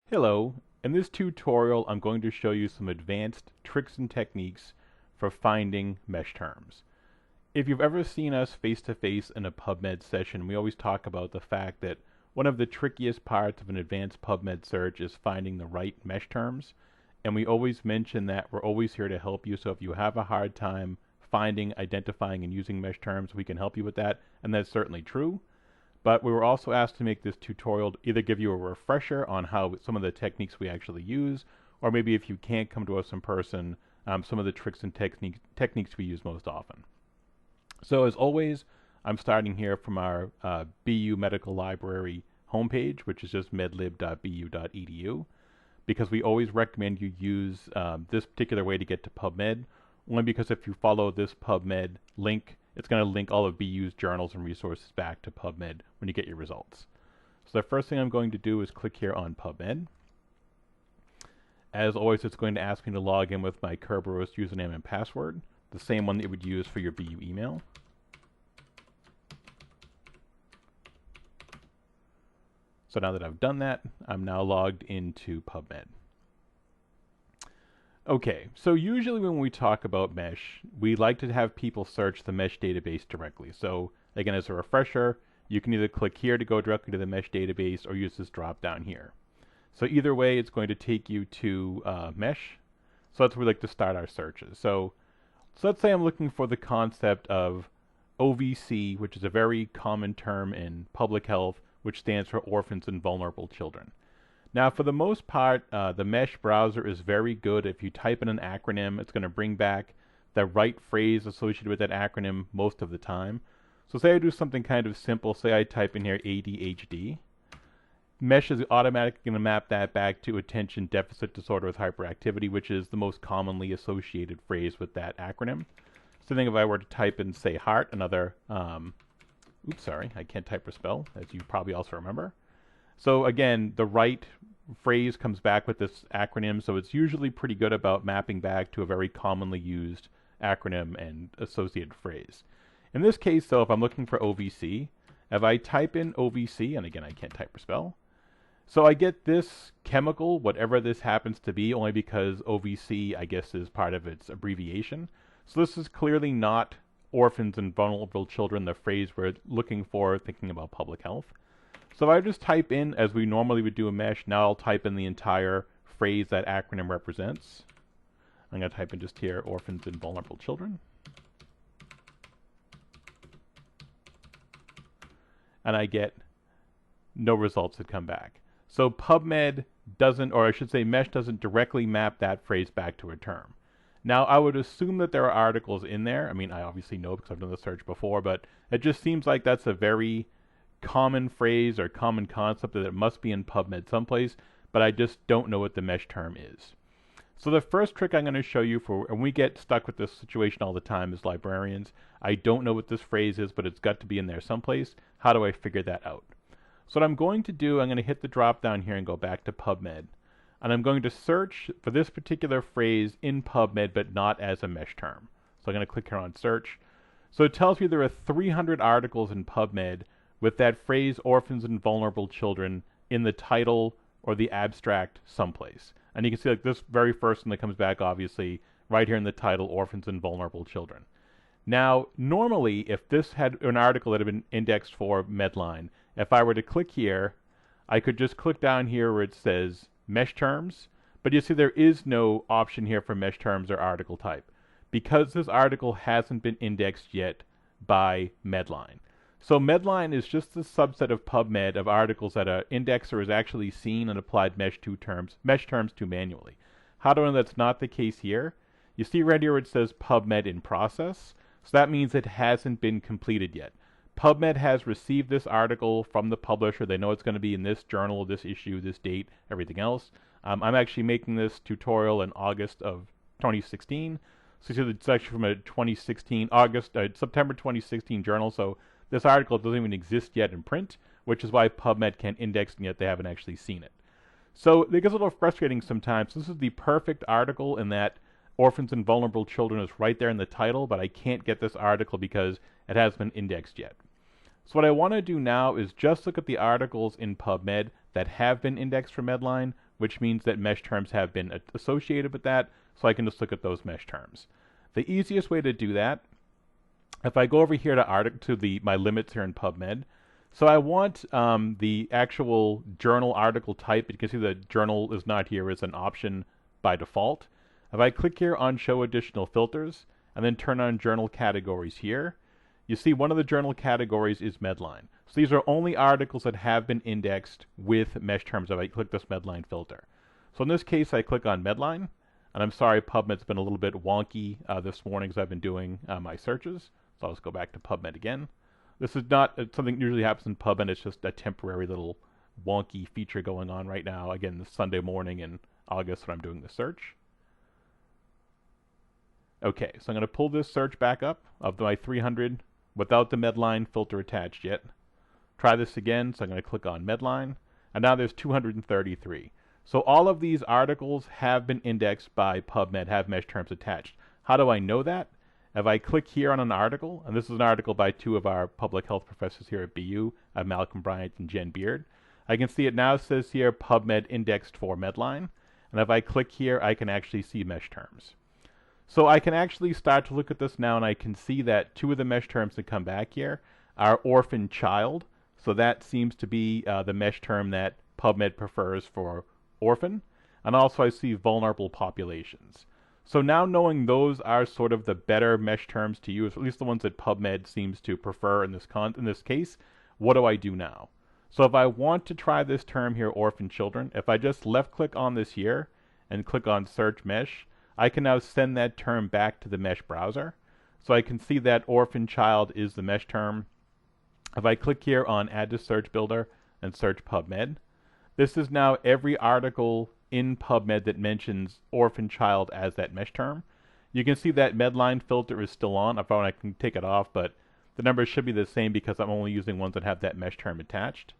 Hello, in this tutorial I'm going to show you some advanced tricks and techniques for finding MeSH terms. If you've ever seen us face-to-face in a PubMed session, we always talk about the fact that one of the trickiest parts of an advanced PubMed search is finding the right MeSH terms, and we always mention that we're always here to help you, so if you have a hard time finding, identifying, and using MeSH terms, we can help you with that, and that's certainly true. But we were also asked to make this tutorial to either give you a refresher on how some of the techniques we actually use, or maybe if you can't come to us in person, some of the tricks and techniques we use most often. So as always, I'm starting here from our BU Medical Library homepage, which is just medlib.bu.edu, because we always recommend you use this particular way to get to PubMed, only because if you follow this PubMed link, it's going to link all of BU's journals and resources back to PubMed when you get your results. So the first thing I'm going to do is click here on PubMed. As always, it's going to ask me to log in with my Kerberos username and password, the same one that you would use for your BU email. So now that I've done that, I'm now logged into PubMed. Okay, so usually when we talk about MeSH, we like to have people search the MeSH database directly. So again, as a refresher, you can either click here to go directly to the MeSH database or use this drop down here. So either way, it's going to take you to MeSH. So that's where we like to start our searches. So let's say I'm looking for the concept of OVC, which is a very common term in public health, which stands for orphans and vulnerable children. Now, for the most part, the MeSH browser is very good. If you type in an acronym, it's going to bring back the right phrase associated with that acronym most of the time. So say I do something kind of simple. Say I type in here ADHD. MeSH is automatically going to map that back to attention deficit disorder with hyperactivity, which is the most commonly associated phrase with that acronym. So think if I were to type in, say, heart, another, oops, sorry, I can't type or spell, as you probably also remember. So again, the right phrase comes back with this acronym, so it's usually pretty good about mapping back to a very commonly used acronym and associated phrase. In this case, though, if I'm looking for OVC, if I type in OVC, and again, I can't type or spell, so I get this chemical, whatever this happens to be, only because OVC, I guess, is part of its abbreviation. So this is clearly not orphans and vulnerable children, the phrase we're looking for thinking about public health. So if I just type in, as we normally would do in MeSH, now I'll type in the entire phrase that acronym represents. I'm going to type in just here, orphans and vulnerable children. And I get no results that come back. So PubMed doesn't, or I should say MeSH doesn't directly map that phrase back to a term. Now, I would assume that there are articles in there. I mean, I obviously know because I've done the search before, but it just seems like that's a very common phrase or common concept that it must be in PubMed someplace, but I just don't know what the MeSH term is. So the first trick I'm going to show you for, and we get stuck with this situation all the time as librarians, I don't know what this phrase is, but it's got to be in there someplace. How do I figure that out? So what I'm going to do, I'm going to hit the drop down here and go back to PubMed. And I'm going to search for this particular phrase in PubMed, but not as a MeSH term. So I'm going to click here on search. So it tells me there are 300 articles in PubMed with that phrase orphans and vulnerable children in the title or the abstract someplace. And you can see like this very first one that comes back, obviously, right here in the title, orphans and vulnerable children. Now, normally, if this had an article that had been indexed for Medline, if I were to click here, I could just click down here where it says MeSH terms, but you see there is no option here for MeSH terms or article type, because this article hasn't been indexed yet by Medline. So Medline is just the subset of PubMed of articles that an indexer has actually seen and applied MeSH terms to manually. How do I know that's not the case here? You see right here where it says PubMed in process, so that means it hasn't been completed yet. PubMed has received this article from the publisher. They know it's going to be in this journal, this issue, this date, everything else. I'm actually making this tutorial in August of 2016. So you see it's actually from a September 2016 journal, so this article doesn't even exist yet in print, which is why PubMed can't index it yet. They haven't actually seen it. So it gets a little frustrating sometimes. This is the perfect article in that orphans and vulnerable children is right there in the title, but I can't get this article because it hasn't been indexed yet. So what I want to do now is just look at the articles in PubMed that have been indexed for Medline which means that MeSH terms have been associated with that, so I can just look at those MeSH terms. The easiest way to do that, if I go over here to my limits here in PubMed, so I want the actual journal article type. You can see the journal is not here as an option by default. If I click here on Show Additional Filters and then turn on Journal Categories here, you see one of the journal categories is Medline. So these are only articles that have been indexed with MeSH terms if I click this Medline filter. So in this case, I click on Medline, and I'm sorry, PubMed's been a little bit wonky this morning as I've been doing my searches. So I'll just go back to PubMed again. This is not something that usually happens in PubMed. It's just a temporary little wonky feature going on right now. Again, this Sunday morning in August when I'm doing the search. Okay, so I'm going to pull this search back up of my 300 without the Medline filter attached yet. Try this again, so I'm going to click on Medline, and now there's 233. So all of these articles have been indexed by PubMed, have MeSH terms attached. How do I know that? If I click here on an article, and this is an article by two of our public health professors here at BU, Malcolm Bryant and Jen Beard, I can see it now says here PubMed indexed for Medline, and if I click here, I can actually see MeSH terms. So I can actually start to look at this now, and I can see that two of the MeSH terms that come back here are orphan child. So that seems to be the MeSH term that PubMed prefers for orphan. And also I see vulnerable populations. So now knowing those are sort of the better MeSH terms to use, at least the ones that PubMed seems to prefer in this case, what do I do now? So if I want to try this term here, orphan children, if I just left click on this here and click on Search MeSH, I can now send that term back to the MeSH browser. So I can see that orphan child is the MeSH term. If I click here on Add to Search Builder and search PubMed, this is now every article in PubMed that mentions orphan child as that MeSH term. You can see that Medline filter is still on. If I want, I can take it off, but the numbers should be the same because I'm only using ones that have that MeSH term attached.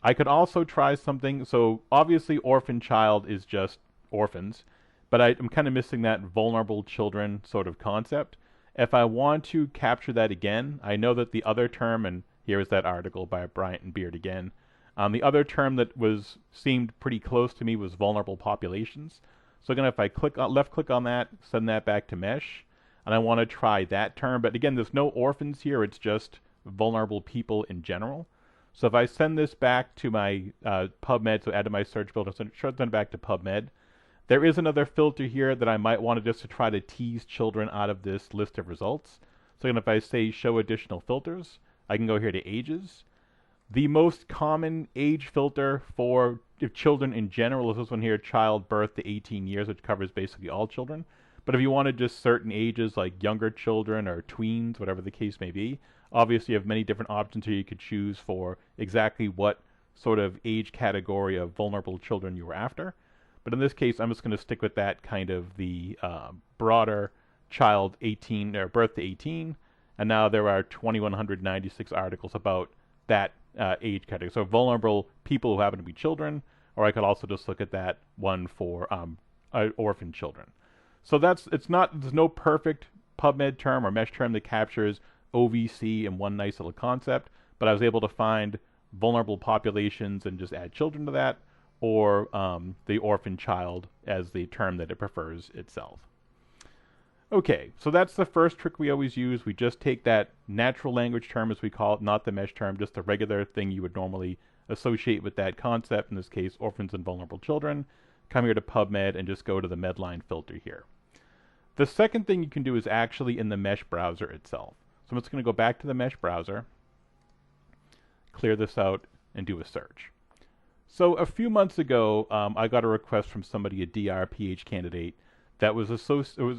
I could also try something. So obviously orphan child is just orphans, but I'm kind of missing that vulnerable children sort of concept. If I want to capture that again, I know that the other term, and here is that article by Bryant and Beard again, the other term that seemed pretty close to me was vulnerable populations. So again, if I left click on that, send that back to MeSH, and I want to try that term, but again, there's no orphans here, it's just vulnerable people in general. So if I send this back to my PubMed, so add to my search builder, send it back to PubMed, there is another filter here that I might want to just to try to tease children out of this list of results. So again, if I say show additional filters, I can go here to ages. The most common age filter for children in general is this one here, child birth to 18 years, which covers basically all children. But if you wanted just certain ages like younger children or tweens, whatever the case may be, obviously you have many different options here you could choose for exactly what sort of age category of vulnerable children you were after. But in this case, I'm just going to stick with that kind of the broader child 18 or birth to 18, and now there are 2,196 articles about that age category. So vulnerable people who happen to be children, or I could also just look at that one for orphan children. So there's no perfect PubMed term or MeSH term that captures OVC in one nice little concept, but I was able to find vulnerable populations and just add children to that, or the orphan child as the term that it prefers itself. Okay, so that's the first trick we always use. We just take that natural language term, as we call it, not the MeSH term, just the regular thing you would normally associate with that concept, in this case, orphans and vulnerable children. Come here to PubMed and just go to the Medline filter here. The second thing you can do is actually in the MeSH browser itself. So I'm just going to go back to the MeSH browser, clear this out, and do a search. So a few months ago, I got a request from somebody, a DR/PH candidate, that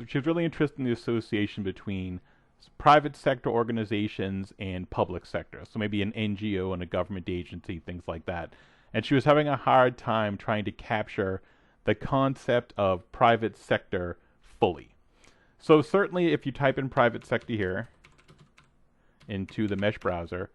she was really interested in the association between private sector organizations and public sector. So maybe an NGO and a government agency, things like that. And she was having a hard time trying to capture the concept of private sector fully. So certainly if you type in private sector here into the MeSH browser,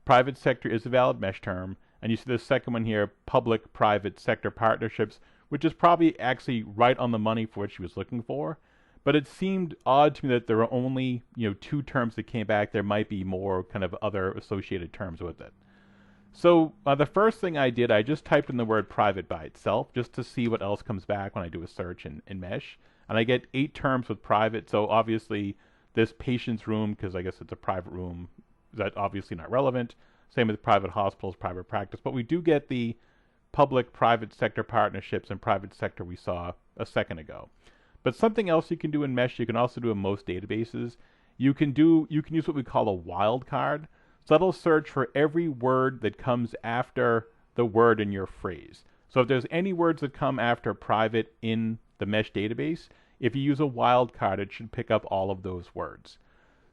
private sector is a valid MeSH term. And you see the second one here, public-private sector partnerships, which is probably actually right on the money for what she was looking for. But it seemed odd to me that there were only two terms that came back. There might be more kind of other associated terms with it. So the first thing I did, I just typed in the word private by itself just to see what else comes back when I do a search in MeSH. And I get 8 terms with private, so obviously this patient's room, because I guess it's a private room, that's obviously not relevant. Same with private hospitals, private practice. But we do get the public-private sector partnerships and private sector we saw a second ago. But something else you can do in MeSH, you can also do in most databases. You can use what we call a wildcard. So that'll search for every word that comes after the word in your phrase. So if there's any words that come after private in the MeSH database, if you use a wildcard, it should pick up all of those words.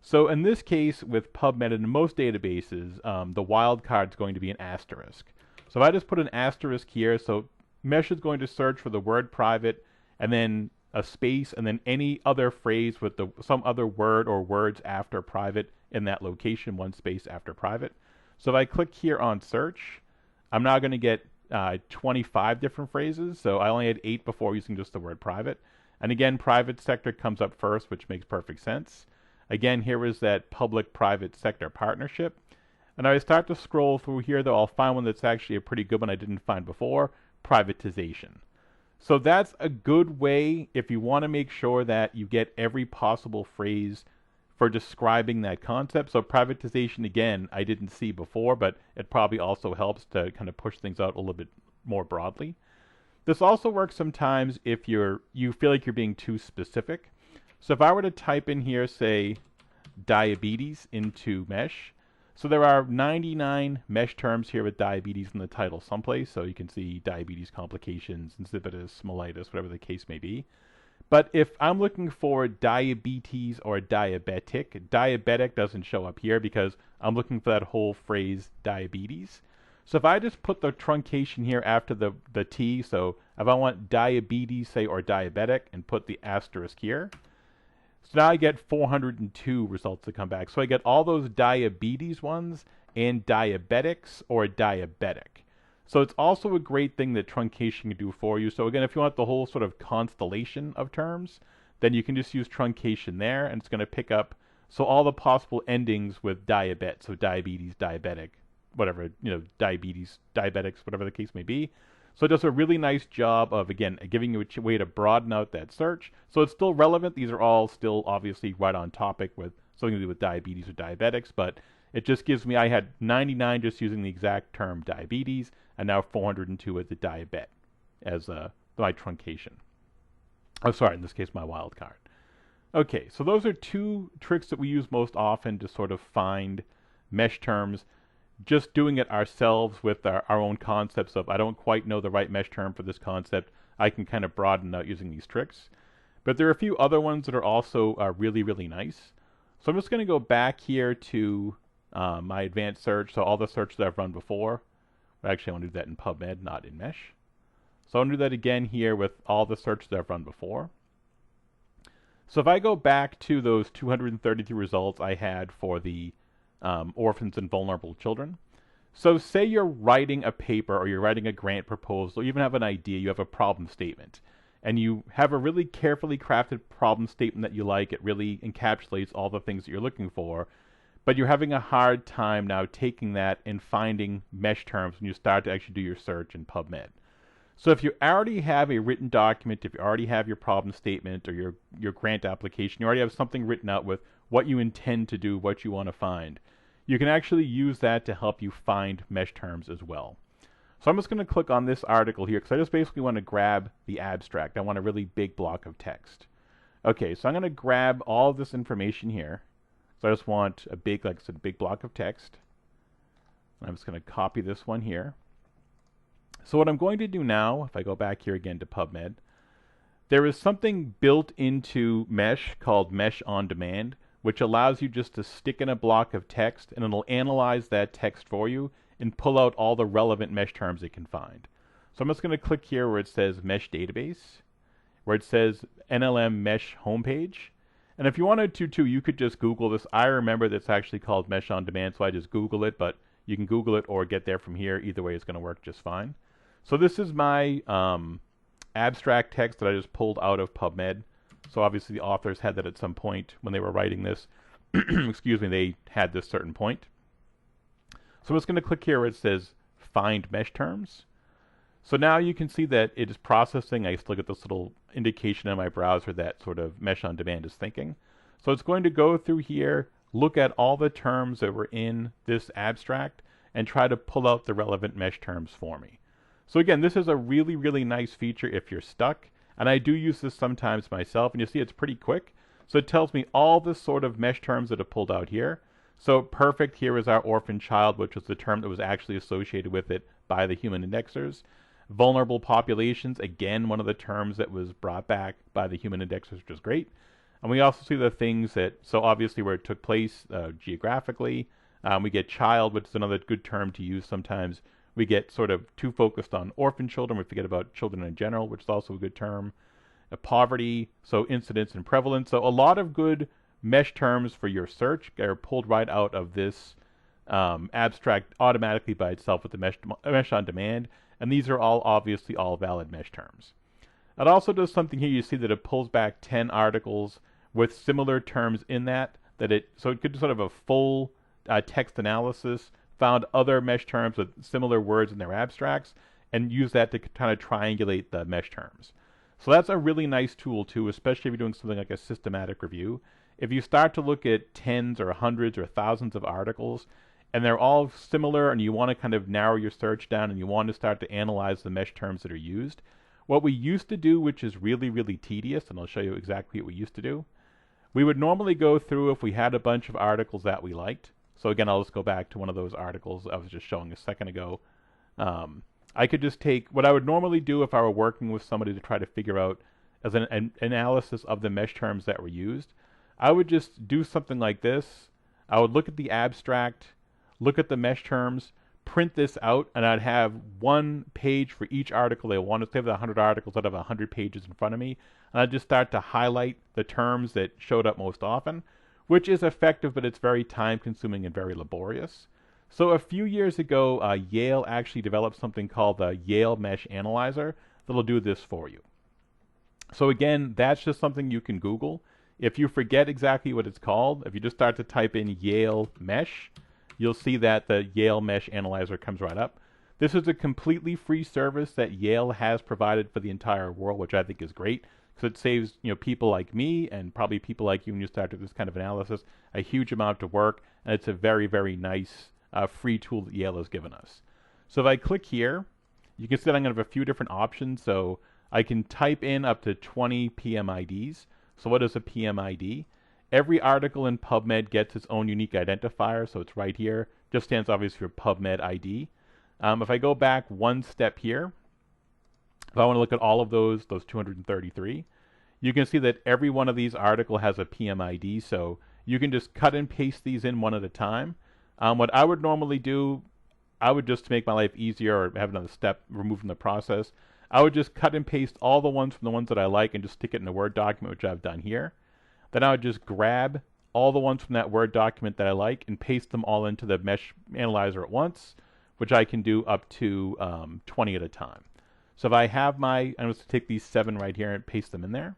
So in this case, with PubMed and in most databases, the wildcard is going to be an asterisk. So if I just put an asterisk here, so MeSH is going to search for the word private and then a space and then any other phrase with some other word or words after private in that location, one space after private. So if I click here on search, I'm now going to get 25 different phrases. So I only had 8 before using just the word private. And again, private sector comes up first, which makes perfect sense. Again, here is that public-private sector partnership. And I start to scroll through here, though I'll find one that's actually a pretty good one I didn't find before, privatization. So that's a good way if you want to make sure that you get every possible phrase for describing that concept. So privatization, again, I didn't see before, but it probably also helps to kind of push things out a little bit more broadly. This also works sometimes if you feel like you're being too specific. So if I were to type in here, say, diabetes into MeSH, so there are 99 MeSH terms here with diabetes in the title someplace, so you can see diabetes complications, insipidus, mellitus, whatever the case may be. But if I'm looking for diabetes or diabetic, diabetic doesn't show up here because I'm looking for that whole phrase diabetes. So if I just put the truncation here after the T, so if I want diabetes, say, or diabetic, and put the asterisk here, so now I get 402 results that come back. So I get all those diabetes ones and diabetics or diabetic. So it's also a great thing that truncation can do for you. So again, if you want the whole sort of constellation of terms, then you can just use truncation there, and it's going to pick up so all the possible endings with diabet, so diabetes, diabetic, whatever, diabetes, diabetics, whatever the case may be. So it does a really nice job of, again, giving you a way to broaden out that search. So it's still relevant. These are all still obviously right on topic with something to do with diabetes or diabetics, but it just gives me, I had 99 just using the exact term diabetes, and now 402 as the diabet as my truncation. Oh, sorry, in this case, my wildcard. Okay, so those are 2 tricks that we use most often to sort of find MeSH terms. Just doing it ourselves with our own concepts of, I don't quite know the right MeSH term for this concept, I can kind of broaden out using these tricks. But there are a few other ones that are also really, really nice. So I'm just going to go back here to my advanced search, so all the searches that I've run before. Actually, I want to do that in PubMed, not in MeSH. So I'll do that again here with all the searches that I've run before. So if I go back to those 233 results I had for the orphans and vulnerable children. So say you're writing a paper or you're writing a grant proposal, or you even have an idea, you have a problem statement, and you have a really carefully crafted problem statement that you like. It really encapsulates all the things that you're looking for, but you're having a hard time now taking that and finding MeSH terms when you start to actually do your search in PubMed. So if you already have a written document, if you already have your problem statement or your grant application, you already have something written out with what you intend to do, what you want to find, you can actually use that to help you find MeSH terms as well. So I'm just going to click on this article here because I just basically want to grab the abstract. I want a really big block of text. Okay, so I'm going to grab all of this information here. So I just want a big, like I said, big block of text. And I'm just going to copy this one here. So what I'm going to do now, if I go back here again to PubMed, there is something built into MeSH called MeSH On Demand, which allows you just to stick in a block of text and it'll analyze that text for you and pull out all the relevant MeSH terms it can find. So I'm just going to click here where it says MeSH Database, where it says NLM MeSH Homepage. And if you wanted to too, you could just Google this. I remember that's actually called MeSH On Demand, so I just Google it, but you can Google it or get there from here. Either way is going to work just fine. So this is my abstract text that I just pulled out of PubMed. So obviously the authors had that at some point when they were writing this. Excuse me, they had this certain point. So I'm just going to click here where it says Find Mesh Terms. So now you can see that it is processing. I still get this little indication in my browser that sort of Mesh on Demand is thinking. So it's going to go through here, look at all the terms that were in this abstract, and try to pull out the relevant mesh terms for me. So again, this is a really, really nice feature if you're stuck. And I do use this sometimes myself, and you see it's pretty quick. So it tells me all the sort of mesh terms that are pulled out here. So perfect here is our orphan child, which was the term that was actually associated with it by the human indexers. Vulnerable populations, again, one of the terms that was brought back by the human indexers, which is great. And we also see the things that, so obviously where it took place geographically. We get child, which is another good term to use sometimes. We get sort of too focused on orphan children. We forget about children in general, which is also a good term. Poverty, so incidence and prevalence. So a lot of good mesh terms for your search are pulled right out of this abstract automatically by itself with the mesh on demand. And these are all obviously all valid mesh terms. It also does something here. You see that it pulls back 10 articles with similar terms in that so it could do sort of a full text analysis, found other mesh terms with similar words in their abstracts, and use that to kind of triangulate the mesh terms. So that's a really nice tool too, especially if you're doing something like a systematic review. If you start to look at tens or hundreds or thousands of articles, and they're all similar, and you want to kind of narrow your search down, and you want to start to analyze the mesh terms that are used, what we used to do, which is really, really tedious, and I'll show you exactly what we used to do, we would normally go through if we had a bunch of articles that we liked. So again, I'll just go back to one of those articles I was just showing a second ago. I could just take what I would normally do if I were working with somebody to try to figure out as an analysis of the mesh terms that were used. I would just do something like this. I would look at the abstract, look at the mesh terms, print this out, and I'd have one page for each article I wanted. Say I have 100 articles, I'd have 100 pages in front of me, and I'd just start to highlight the terms that showed up most often, which is effective, but it's very time-consuming and very laborious. So a few years ago, Yale actually developed something called the Yale Mesh Analyzer that'll do this for you. So again, that's just something you can Google. If you forget exactly what it's called, if you just start to type in Yale Mesh, you'll see that the Yale Mesh Analyzer comes right up. This is a completely free service that Yale has provided for the entire world, which I think is great, because it saves people like me and probably people like you when you start with this kind of analysis a huge amount of work, and it's a very, very nice free tool that Yale has given us. So if I click here, you can see that I'm going to have a few different options. So I can type in up to 20 PMIDs. So what is a PMID? Every article in PubMed gets its own unique identifier, so it's right here. Just stands obviously for PubMed ID. If I go back one step here, if I want to look at all of those 233, you can see that every one of these article has a PMID, so you can just cut and paste these in one at a time. What I would normally do, I would just to make my life easier or have another step removed from the process, I would just cut and paste all the ones from the ones that I like and just stick it in a Word document, which I've done here. Then I would just grab all the ones from that Word document that I like and paste them all into the Mesh Analyzer at once, which I can do up to 20 at a time. So if I have I'm going to take these 7 right here and paste them in there.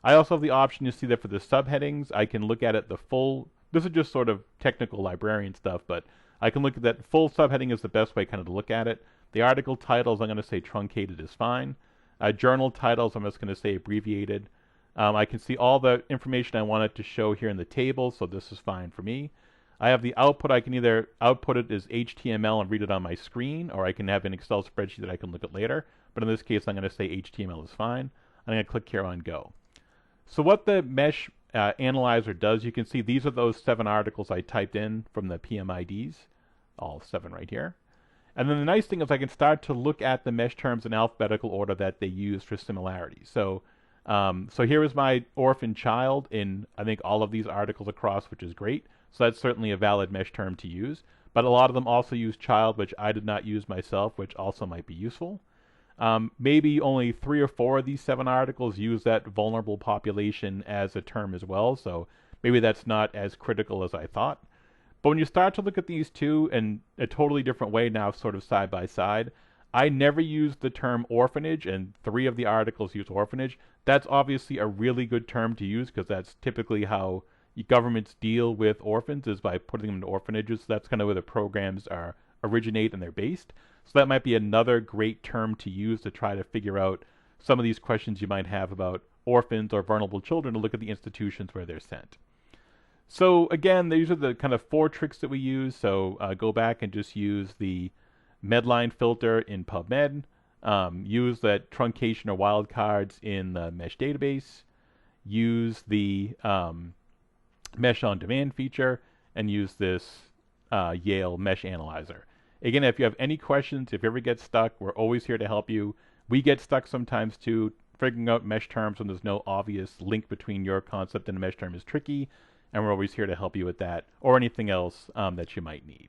I also have the option to see that for the subheadings, I can look at it the full. This is just sort of technical librarian stuff, but I can look at that full subheading is the best way kind of to look at it. The article titles, I'm going to say truncated is fine. Journal titles, I'm just going to say abbreviated. I can see all the information I wanted to show here in the table, so this is fine for me. I have the output. I can either output it as HTML and read it on my screen, or I can have an Excel spreadsheet that I can look at later. But in this case, I'm going to say HTML is fine. I'm going to click here on Go. So what the Mesh Analyzer does, you can see these are those 7 articles I typed in from the PMIDs, all 7 right here. And then the nice thing is I can start to look at the mesh terms in alphabetical order that they use for similarities. So here is my orphan child in, I think, all of these articles across, which is great. So that's certainly a valid mesh term to use. But a lot of them also use child, which I did not use myself, which also might be useful. Maybe only 3 or 4 of these 7 articles use that vulnerable population as a term as well. So maybe that's not as critical as I thought. But when you start to look at these two in a totally different way now, sort of side by side, I never used the term orphanage, and 3 of the articles use orphanage. That's obviously a really good term to use because that's typically how governments deal with orphans is by putting them in orphanages. So that's kind of where the programs are originate and they're based. So that might be another great term to use to try to figure out some of these questions you might have about orphans or vulnerable children, to look at the institutions where they're sent. So again, these are the kind of 4 tricks that we use. So go back and just use the Medline filter in PubMed. Use that truncation or wildcards in the MeSH database. Use the MeSH on demand feature, and use this Yale MeSH analyzer. Again, if you have any questions, if you ever get stuck, we're always here to help you. We get stuck sometimes too. Figuring out MeSH terms when there's no obvious link between your concept and a MeSH term is tricky, and we're always here to help you with that or anything else that you might need.